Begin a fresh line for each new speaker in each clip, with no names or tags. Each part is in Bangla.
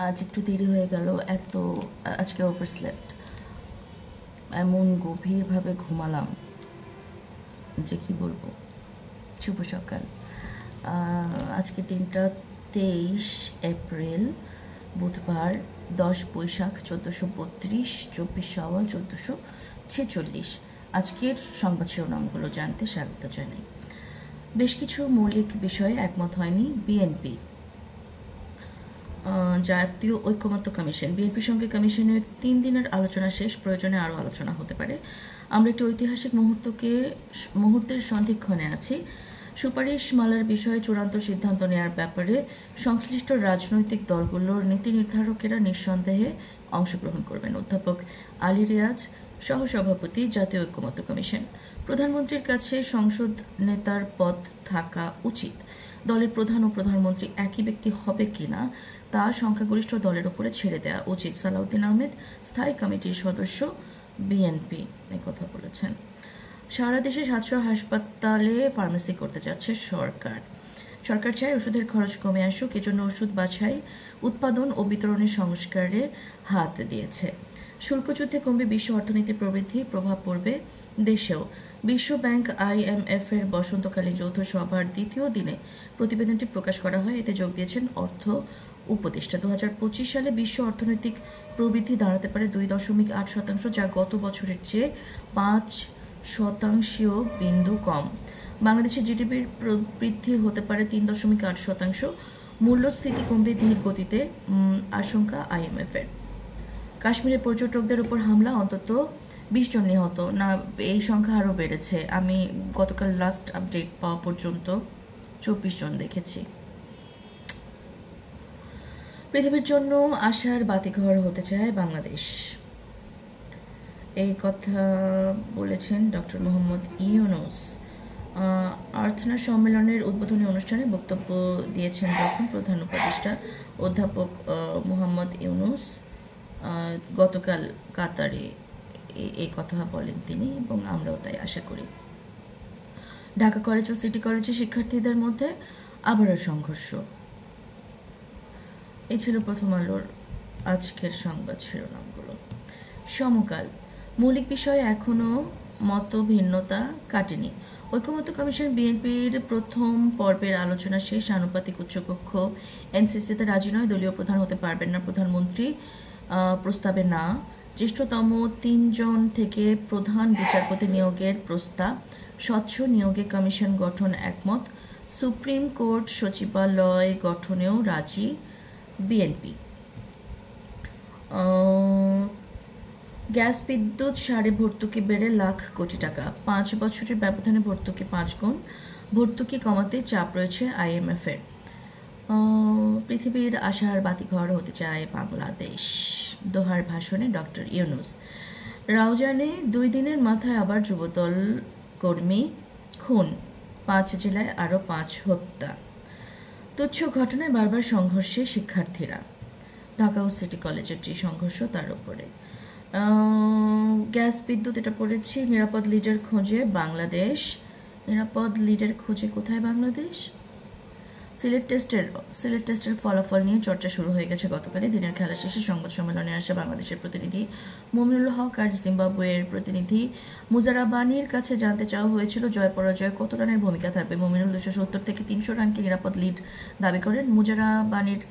আজ একটু দেরি হয়ে গেল, আজকে ওভারস্লেপ্ট, এমন গভীরভাবে ঘুমালাম যে কি বলবো। শুভ সকাল। আজকে দিনটা 23 এপ্রিল, বুধবার, 10 বৈশাখ 1432, 24 শাওয়াল 1446। আজকের সংবাদ শিরোনামগুলো জানতে স্বাগত জানাই। বেশ কিছু মৌলিক বিষয়ে একমত হয়নি বিএনপি। জাতীয় ঐকমত্য কমিশন, বিএনপির সঙ্গে কমিশনের 3 দিনের আলোচনা শেষ, প্রয়োজনে আরও আলোচনা হতে পারে। আমরা একটি ঐতিহাসিক মুহূর্তের সন্ধিক্ষণে আছি। সুপারিশ মালার বিষয়ে চূড়ান্ত সিদ্ধান্ত নেওয়ার ব্যাপারে সংশ্লিষ্ট রাজনৈতিক দলগুলোর নীতি নির্ধারকেরা নিঃসন্দেহে অংশগ্রহণ করবেন। অধ্যাপক আলী রিয়াজ, সহসভাপতি, জাতীয় ঐকমত্য কমিশন। প্রধানমন্ত্রীর কাছে সংসদ নেতার পদ থাকা উচিত। দলের প্রধান ও প্রধানমন্ত্রী একই ব্যক্তি হবে কিনা তা সংখ্যাগরিষ্ঠ দলের উপরে ছেড়ে দেওয়া উচিত। সালাউদ্দিন আহমেদ, স্থায়ী কমিটির সদস্য, বিএনপি, কথা বলেছেন। সারা দেশে 700 হাসপাতালে ফার্মেসি করতে যাচ্ছে সরকার চায় ওষুধের খরচ কমে আসুক, এজন্য ওষুধ বাছাই, উৎপাদন ও বিতরণের সংস্কারে হাত দিয়েছে। শুল্কযুদ্ধে কমবে বিশ্ব অর্থনীতির প্রবৃদ্ধি, প্রভাব পড়বে দেশেও। বিশ্ব ব্যাংক IMF এর বসন্তকালীন যৌথ সভার দ্বিতীয় দিনে প্রতিবেদনটি প্রকাশ করা হয়। এতে যোগ দিয়েছেন অর্থ উপদেষ্টা। 2025 সালে বিশ্ব অর্থনৈতিক প্রবৃদ্ধি দাঁড়াতে পারে 2.8%, যা গত বছরের চেয়ে 5% বিন্দু কম। বাংলাদেশের জিডিপির বৃদ্ধি হতে পারে 3.8%। মূল্যস্ফীতি কমবে ধীর গতিতে, আশঙ্কা IMF এর। কাশ্মীরে পর্যটকদের উপর হামলা, অন্তত 20 জন নিহত। না, এই সংখ্যা আরও বেড়েছে। আমি গতকাল লাস্ট আপডেট পাওয়া পর্যন্ত 24 জন দেখেছি। পৃথিবীর জন্য আশার বাতিঘর হতে চায় বাংলাদেশ, এই কথা বলেছেন ডক্টর মোহাম্মদ ইউনূস। আর্থনা সম্মেলনের উদ্বোধনী অনুষ্ঠানে বক্তব্য দিয়েছেন তখন প্রধান উপদেষ্টা অধ্যাপক মোহাম্মদ ইউনূস। গতকাল কাতারে এই কথা বলেন তিনি, এবং আমরাও তাই আশা করি। ঢাকা কলেজ ও সিটি কলেজের শিক্ষার্থীদের মধ্যে আবারও সংঘর্ষ। এই ছিল প্রথম আলোর আজকের সংবাদ শিরোনামগুলো। সমকাল, মৌলিক বিষয়ে এখনও মতভিন্নতা কাটেনি। ঐকমত্য কমিশন বিএনপির প্রথম পর্বের আলোচনা শেষ। আনুপাতিক উচ্চকক্ষ এনসিসিতে রাজি নয়, দলীয় প্রধান হতে পারবেন না প্রধানমন্ত্রী, প্রস্তাবে না। জ্যেষ্ঠতম 3 জন থেকে প্রধান বিচারপতি নিয়োগের প্রস্তাব। স্বচ্ছ নিয়োগে কমিশন গঠন একমত। সুপ্রিম কোর্ট সচিবালয় গঠনেও রাজি বিএনপি। গ্যাস বিদ্যুৎ সারে ভর্তুকি বেড়ে লাখ কোটি টাকা। 5 বছরের ব্যবধানে ভর্তুকি 5 গুণ। ভর্তুকি কমাতে চাপ রয়েছে IMF এর। পৃথিবীর আশার বাতিঘর হতে চায় বাংলাদেশ, দোহার ভাষণে ডক্টর ইউনূস। রাউজানে 2 দিনের মাথায় আবার যুবদল কর্মী খুন, 5 জেলায় আরও 5 হত্যা। তুচ্ছ ঘটনায় বারবার সংঘর্ষে শিক্ষার্থীরা। ঢাকা ও সিটি কলেজের যে সংঘর্ষ তার উপরে। গ্যাস বিদ্যুৎ, এটা পড়েছি। নিরাপদ লিডের খোঁজে বাংলাদেশ। নিরাপদ লিডের খোঁজে কোথায় বাংলাদেশ? সিলেট টেস্টের ফলাফল নিয়ে চর্চা শুরু হয়ে গেছে গতকালই। দিনের খেলা শেষে সংবাদ সম্মেলনে আসা বাংলাদেশের প্রতিনিধি মুমিনুল হক আর জিম্বাবুয়ের প্রতিনিধি মুজারা বানির কাছে জানতে চাওয়া হয়েছিল জয় পরাজয়ে কত রানের ভূমিকা থাকবে। মুমিনুল 270 থেকে 300 রানকে নিরাপদ লিড দাবি করেন। মুজারা বানির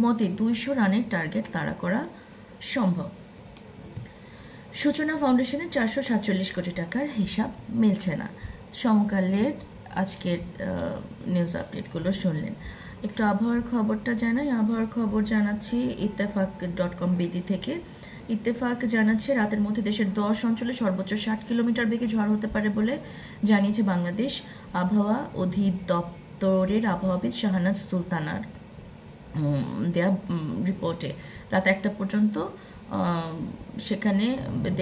মতে 200 রানের টার্গেট তাড়া করা সম্ভব। সূচনা ফাউন্ডেশনের 447 কোটি টাকার হিসাব মিলছে না। সমকালের আজকের নিউজ আপডেটগুলো শুনলেন। একটু আবহাওয়ার খবরটা জানাই। আবহাওয়ার খবর জানাচ্ছি ইত্তেফাক.com BD থেকে। ইত্তেফাক জানাচ্ছে রাতের মধ্যে দেশের 10 অঞ্চলে সর্বোচ্চ 60 কিলোমিটার বেগে ঝড় হতে পারে বলে জানিয়েছে বাংলাদেশ আবহাওয়া অধিদপ্তরের আবহাওয়াবিদ শাহনাজ সুলতানার দেয়া রিপোর্টে। রাত 1টা পর্যন্ত সেখানে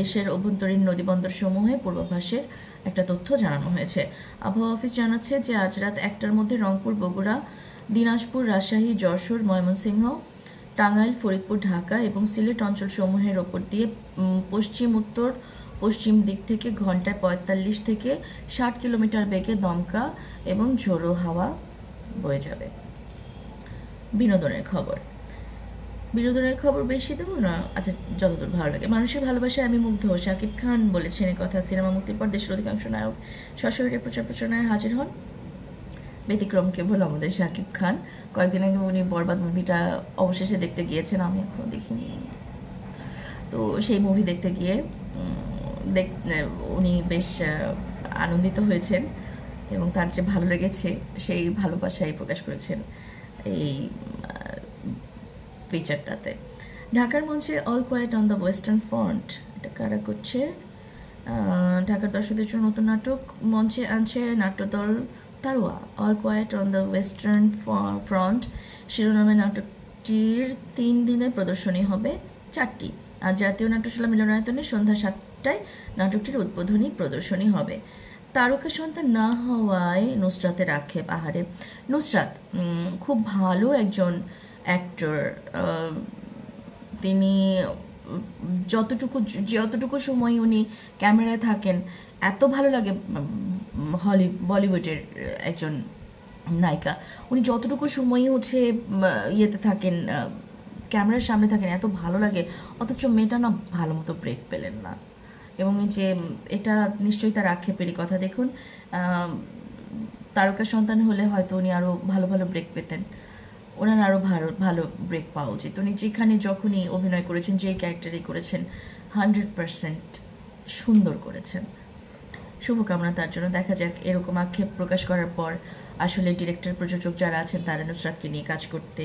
দেশের অভ্যন্তরীণ নদীবন্দর সমূহে পূর্বাভাসের একটা তথ্য জানানো হয়েছে। আবহাওয়া অফিস জানাচ্ছে যে আজ রাত 1টার মধ্যে রংপুর, বগুড়া, দিনাজপুর, রাজশাহী, যশোর, ময়মনসিংহ, টাঙ্গাইল, ফরিদপুর, ঢাকা এবং সিলেট অঞ্চল সমূহের ওপর দিয়ে পশ্চিম উত্তর পশ্চিম দিক থেকে ঘন্টায় 45 থেকে 60 কিলোমিটার বেগে দমকা এবং ঝোড়ো হাওয়া বয়ে যাবে। বিনোদনের খবর, বিনোদনের খবর বেশি দেবো না, আচ্ছা যতদূর ভালো লাগে। মানুষের ভালোবাসায় আমি মুগ্ধ। শাকিব খান বলেছেন এই কথা। সিনেমা মুক্তির পর দেশের অধিকাংশ নায়ক সশরীরে প্রচার প্রচারণায় হাজির হন। ব্যতিক্রম কেবল আমাদের শাকিব খান। কয়েকদিন আগে উনি বরবাদ মুভিটা অবশেষে দেখতে গিয়েছেন, আমি এখনও দেখিনি। তো সেই মুভি দেখতে গিয়ে উনি বেশ আনন্দিত হয়েছেন এবং তার যে ভালো লেগেছে সেই ভালোবাসাই প্রকাশ করেছেন এই ফিচারটাতে। ঢাকার মঞ্চে all quiet on the western front, এটা কারা করছে? ঢাকার দর্শকদের জন্য নতুন নাটক মঞ্চে আনছে নাট্যদল তারোয়া। All quiet on the western front শিরোনামে নাটকটির 3 দিনে প্রদর্শনী হবে 4টি। আর জাতীয় নাট্যশালা মিলনায়তনে সন্ধ্যা 7টায় নাটকটির উদ্বোধনী প্রদর্শনী হবে। তারকা সন্তান না হওয়ায় নুসরাতের আক্ষেপ। আহারে, নুসরাত খুব ভালো একজন অ্যাক্টর। তিনি যতটুকু সময় উনি ক্যামেরায় থাকেন এত ভালো লাগে। বলিউডের একজন নায়িকা, উনি যতটুকু সময় হচ্ছে ইয়েতে থাকেন, ক্যামেরার সামনে থাকেন, এত ভালো লাগে। অথচ মেয়েটা না ভালো মতো ব্রেক পেলেন না। এবং যে এটা নিশ্চয়ই তার আক্ষেপেরই কথা। দেখুন, তারকা সন্তান হলে হয়তো উনি আরও ভালো ভালো ব্রেক পেতেন, ওনার আরও ভালো ব্রেক পাওয়া উচিত। উনি যেখানে যখনই অভিনয় করেছেন, যে ক্যারেক্টারই করেছেন, 100% সুন্দর করেছেন। শুভকামনা তার জন্য। দেখা যাক এরকম আক্ষেপ প্রকাশ করার পর আসলে ডিরেক্টর প্রযোজক যারা আছেন তারা নুসরাতকে নিয়ে কাজ করতে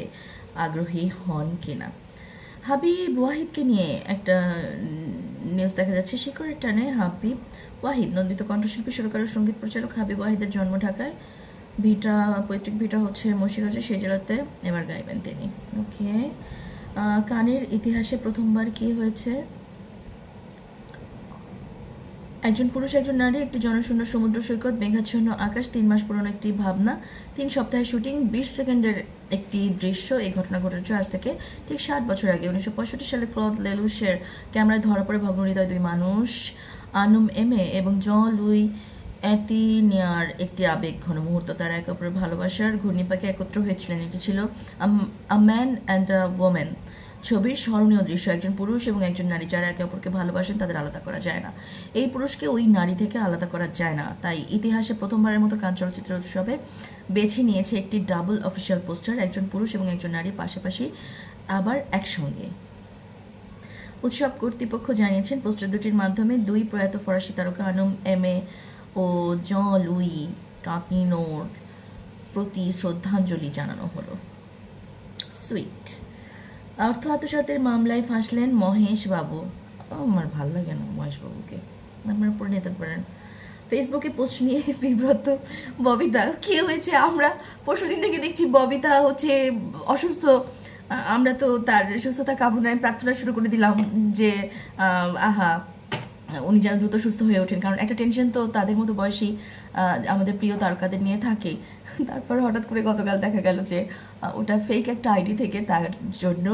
আগ্রহী হন কিনা। হাবিব ওয়াহিদকে নিয়ে একটা নিউজ দেখা যাচ্ছে। শিকড়ের টানে হাবিব ওয়াহিদ নন্দিত কণ্ঠশিল্পী, সুরকার ও সঙ্গীত পরিচালক হাবিব ওয়াহিদের জন্ম ঢাকায়। পৈতৃক ভিটা হচ্ছে মুন্সিগঞ্জে, সেই জেলাতে এবার গাইবেন তিনি। ওকে, কানের ইতিহাসে প্রথমবার কি হয়েছে? একজন পুরুষ একজন নারী, একটি জনশূন্য সমুদ্র সৈকত, মেঘাচ্ছন্ন আকাশ, 3 মাস পুরনো একটি ভাবনা, 3 সপ্তাহের শুটিং, 20 সেকেন্ডের একটি দৃশ্য। এই ঘটনা ঘটেছে আজ থেকে ঠিক 60 বছর আগে। 1965 সালে ক্লদ লেলুশের ক্যামেরায় ধরা পড়ে ভগ্নহৃদয় 2 মানুষ, আনুম এমে এবং জ লুই অ্যাতিনিয়ার একটি আবেগ ঘন মুহূর্ত। তারা একে অপরের ভালোবাসার ঘূর্ণিপাকে একত্র হয়েছিলেন। এটি ছিল a man and a woman ছবির স্মরণীয় দৃশ্য। একজন পুরুষ এবং একজন নারী যারা একে অপরকে ভালোবাসেন, তাদের আলাদা করা যায় না। এই পুরুষকে ওই নারী থেকে আলাদা করা যায় না। তাই ইতিহাসে প্রথমবারের মতো কান চলচ্চিত্র উৎসবে বেছে নিয়েছে একটি ডাবল অফিসিয়াল পোস্টার, একজন পুরুষ এবং একজন নারী পাশাপাশি আবার একসঙ্গে। উৎসব কর্তৃপক্ষ জানিয়েছেন পোস্টার দুটির মাধ্যমে 2 প্রয়াত ফরাসি তারকা আনুম এমে ও জ লুই টার্টিনোর প্রতি শ্রদ্ধাঞ্জলি জানানো হলো। সুইট। অর্থ আত্মসাতের মামলায় ফাঁসলেন মহেশ বাবু। আমার ভাল লাগে না মহেশ বাবুকে, আপনারা পড়ে নিতে পারেন। ফেসবুকে পোস্ট নিয়ে বিব্রত ববিতা। কি হয়েছে? আমরা পরশুদিন থেকে দেখছি ববিতা হচ্ছে অসুস্থ। আমরা তো তার সুস্থতা কামনায় প্রার্থনা শুরু করে দিলাম যে উনি যেন দ্রুত সুস্থ হয়ে ওঠেন, কারণ একটা টেনশন তো তাদের মতো বয়সী আমাদের প্রিয় তারকাদের নিয়ে থাকে। তারপর হঠাৎ করে গতকাল দেখা গেল যে ওটা ফেক একটা আইডি থেকে তার জন্য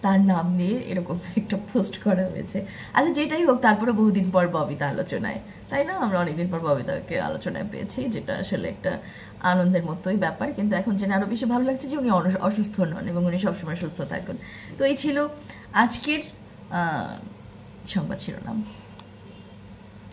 তার নাম নিয়ে এরকম একটা পোস্ট করা হয়েছে। আচ্ছা, যেটাই হোক, তারপরে বহুদিন পর ববিতা আলোচনায়, তাই না? আমরা অনেকদিন পর ববিতাকে আলোচনায় পেয়েছি, যেটা আসলে একটা আনন্দের মতোই ব্যাপার। কিন্তু এখন জেনে আরও বেশি ভালো লাগছে যে উনি অসুস্থ নন এবং উনি সবসময় সুস্থ থাকুন। তো এই ছিল আজকের সংবাদ শিরোনাম।